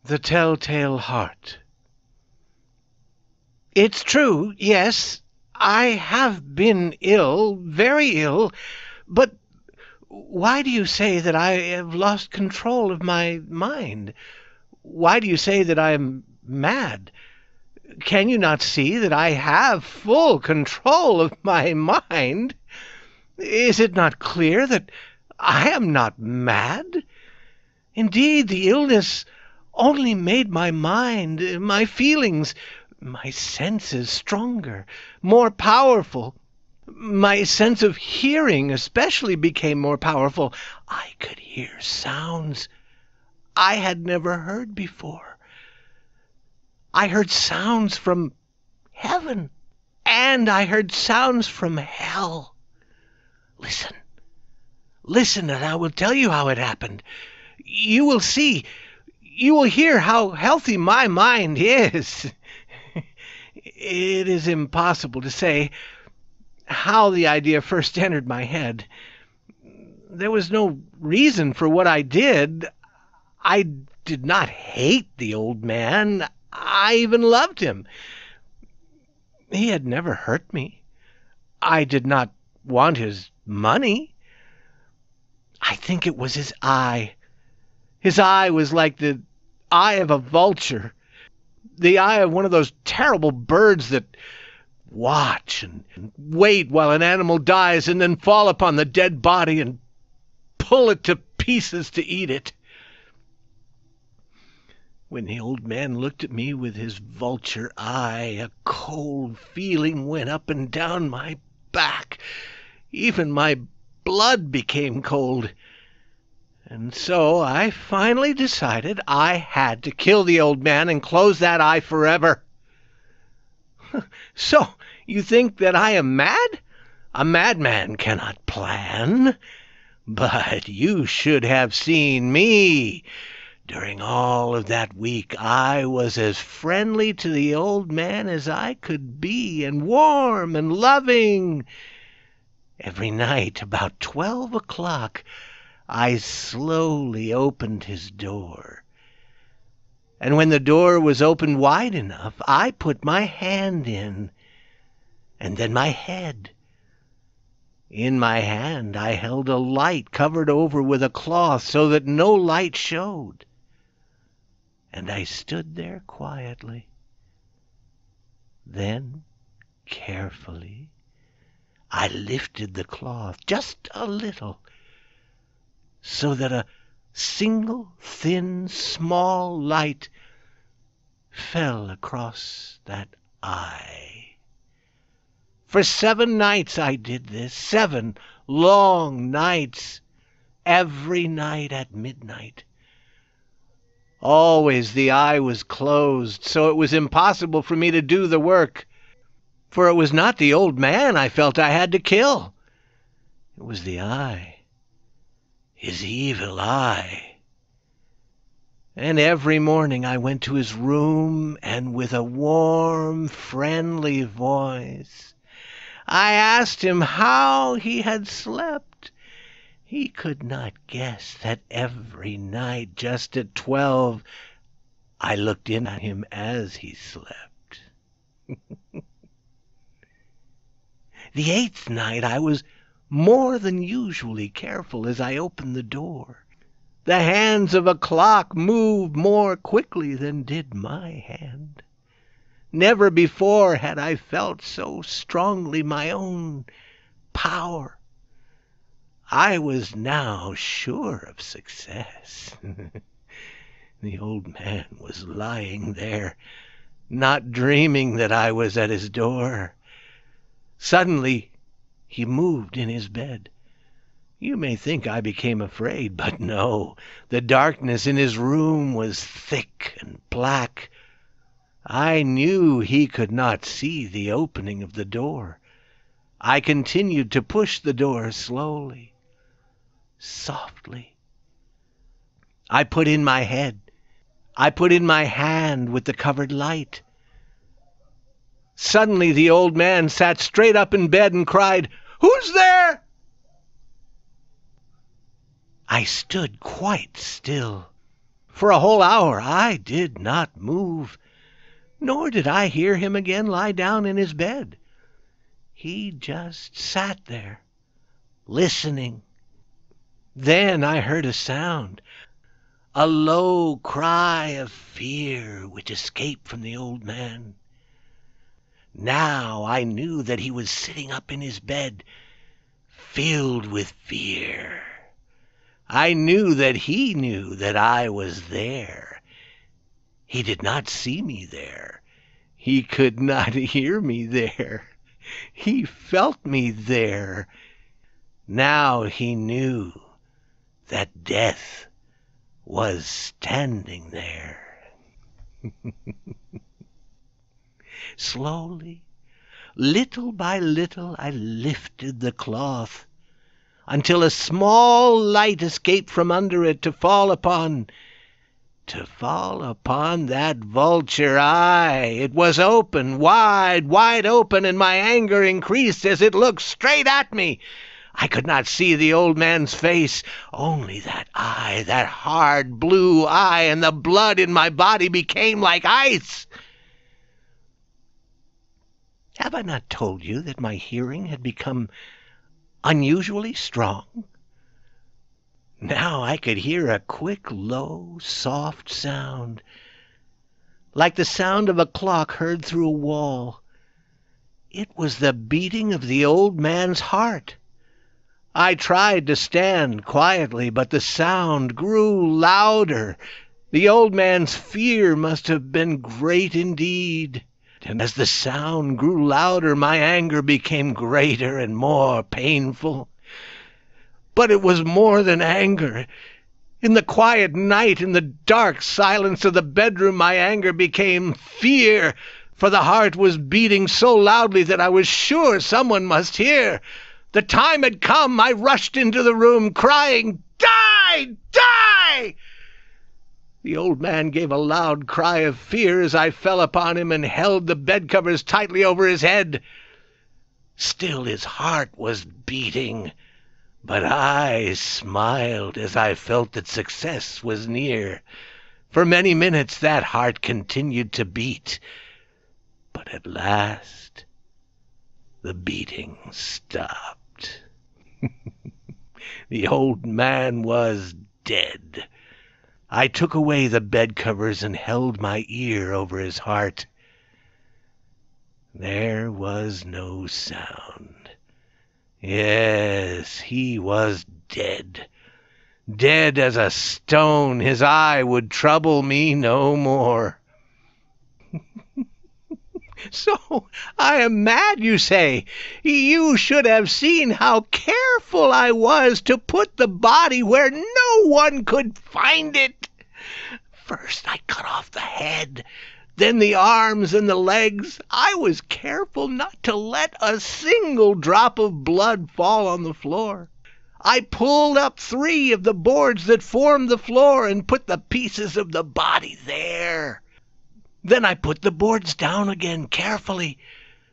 The Telltale Heart. It's true, yes, I have been ill, very ill, but why do you say that I have lost control of my mind? Why do you say that I am mad? Can you not see that I have full control of my mind? Is it not clear that I am not mad? Indeed, the illness only made my mind, my feelings, my senses stronger, more powerful. My sense of hearing especially became more powerful. I could hear sounds I had never heard before. I heard sounds from heaven, and I heard sounds from hell. Listen, listen, and I will tell you how it happened. You will see, you will hear how healthy my mind is. It is impossible to say how the idea first entered my head. There was no reason for what I did. I did not hate the old man. I even loved him. He had never hurt me. I did not want his money. I think it was his eye. His eye was like the eye of a vulture, the eye of one of those terrible birds that watch and wait while an animal dies and then fall upon the dead body and pull it to pieces to eat it. When the old man looked at me with his vulture eye, a cold feeling went up and down my back. Even my blood became cold. And so I finally decided I had to kill the old man and close that eye forever. So, you think that I am mad? A madman cannot plan. But you should have seen me. During all of that week, I was as friendly to the old man as I could be, and warm and loving. Every night, about 12 o'clock, I slowly opened his door. And when the door was opened wide enough, I put my hand in, and then my head. In my hand I held a light covered over with a cloth so that no light showed. And I stood there quietly. Then, carefully, I lifted the cloth just a little, so that a single, thin, small light fell across that eye. For 7 nights I did this, 7 long nights, every night at midnight. Always the eye was closed, so it was impossible for me to do the work. For it was not the old man I felt I had to kill. It was the eye, his evil eye. And every morning I went to his room, and with a warm, friendly voice, I asked him how he had slept. He could not guess that every night, just at 12, I looked in at him as he slept. The 8th night I was more than usually careful as I opened the door. The hands of a clock moved more quickly than did my hand. Never before had I felt so strongly my own power. I was now sure of success. The old man was lying there, not dreaming that I was at his door. Suddenly he moved in his bed. You may think I became afraid, but no. The darkness in his room was thick and black. I knew he could not see the opening of the door. I continued to push the door slowly, softly. I put in my head. I put in my hand with the covered light. Suddenly the old man sat straight up in bed and cried, "Who's there?" I stood quite still. For a whole hour I did not move, nor did I hear him again lie down in his bed. He just sat there, listening. Then I heard a sound, a low cry of fear which escaped from the old man. Now I knew that he was sitting up in his bed, filled with fear. I knew that he knew that I was there. He did not see me there. He could not hear me there. He felt me there. Now he knew that death was standing there. Slowly, little by little, I lifted the cloth, until a small light escaped from under it to fall upon that vulture eye. It was open, wide open, and my anger increased as it looked straight at me. I could not see the old man's face, only that eye, that hard blue eye, and the blood in my body became like ice. Have I not told you that my hearing had become unusually strong? Now I could hear a quick, low, soft sound, like the sound of a clock heard through a wall. It was the beating of the old man's heart. I tried to stand quietly, but the sound grew louder. The old man's fear must have been great indeed. And as the sound grew louder, my anger became greater and more painful. But it was more than anger. In the quiet night, in the dark silence of the bedroom, my anger became fear, for the heart was beating so loudly that I was sure someone must hear. The time had come. I rushed into the room, crying, "Die! Die!" The old man gave a loud cry of fear as I fell upon him and held the bedcovers tightly over his head. Still his heart was beating, but I smiled as I felt that success was near. For many minutes that heart continued to beat, but at last the beating stopped. The old man was dead. I took away the bedcovers and held my ear over his heart. There was no sound. Yes, he was dead. Dead as a stone. His eye would trouble me no more. So I am mad, you say? You should have seen how careful I was to put the body where no one could find it. First I cut off the head, then the arms and the legs. I was careful not to let a single drop of blood fall on the floor. I pulled up 3 of the boards that formed the floor and put the pieces of the body there. Then I put the boards down again carefully,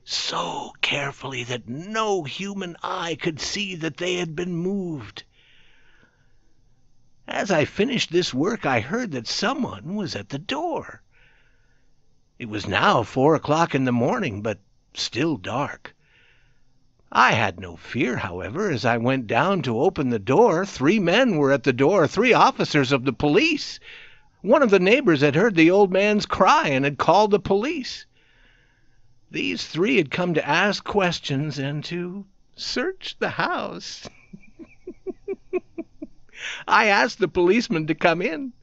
so carefully that no human eye could see that they had been moved. As I finished this work, I heard that someone was at the door. It was now 4 o'clock in the morning, but still dark. I had no fear, however. As I went down to open the door, 3 men were at the door, 3 officers of the police. One of the neighbors had heard the old man's cry and had called the police. These 3 had come to ask questions and to search the house. I asked the policeman to come in.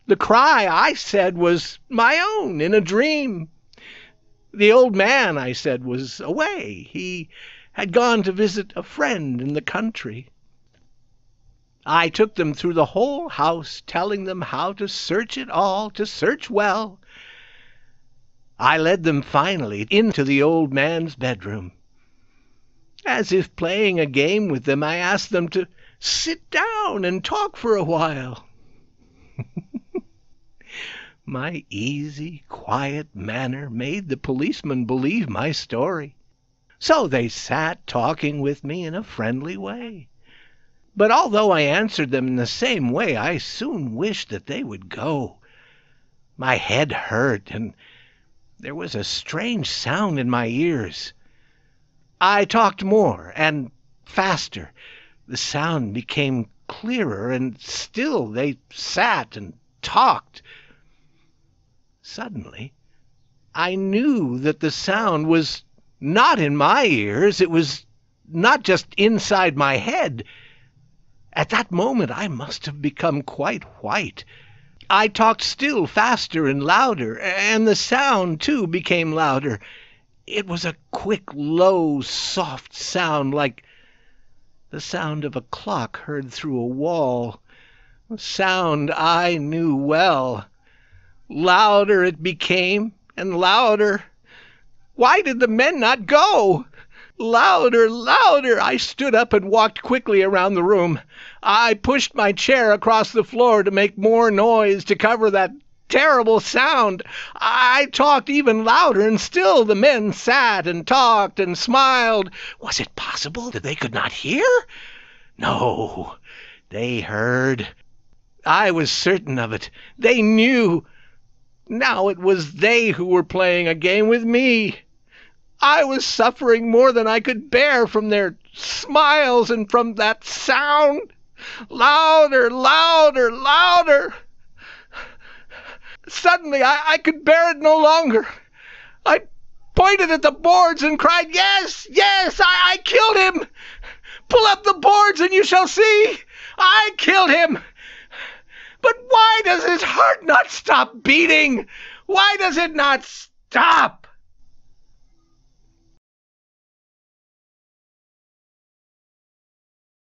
The cry, I said, was my own in a dream. The old man, I said, was away. He had gone to visit a friend in the country. I took them through the whole house, telling them how to search it all, to search well. I led them finally into the old man's bedroom. As if playing a game with them, I asked them to sit down and talk for a while. My easy, quiet manner made the policeman believe my story. So they sat talking with me in a friendly way. But although I answered them in the same way, I soon wished that they would go. My head hurt, and there was a strange sound in my ears. I talked more and faster. The sound became clearer, and still they sat and talked. Suddenly, I knew that the sound was not in my ears. It was not just inside my head. At that moment, I must have become quite white. I talked still faster and louder, and the sound, too, became louder. It was a quick, low, soft sound, like the sound of a clock heard through a wall. A sound I knew well. Louder it became, and louder. Why did the men not go? Louder, louder! I stood up and walked quickly around the room. I pushed my chair across the floor to make more noise to cover that terrible sound. I talked even louder, and still the men sat and talked and smiled. Was it possible that they could not hear? No, they heard. I was certain of it. They knew. Now it was they who were playing a game with me. I was suffering more than I could bear from their smiles and from that sound. Louder, louder, louder! Suddenly I could bear it no longer. I pointed at the boards and cried, "Yes, yes, I killed him! Pull up the boards and you shall see! I killed him! But why does his heart not stop beating? Why does it not stop?"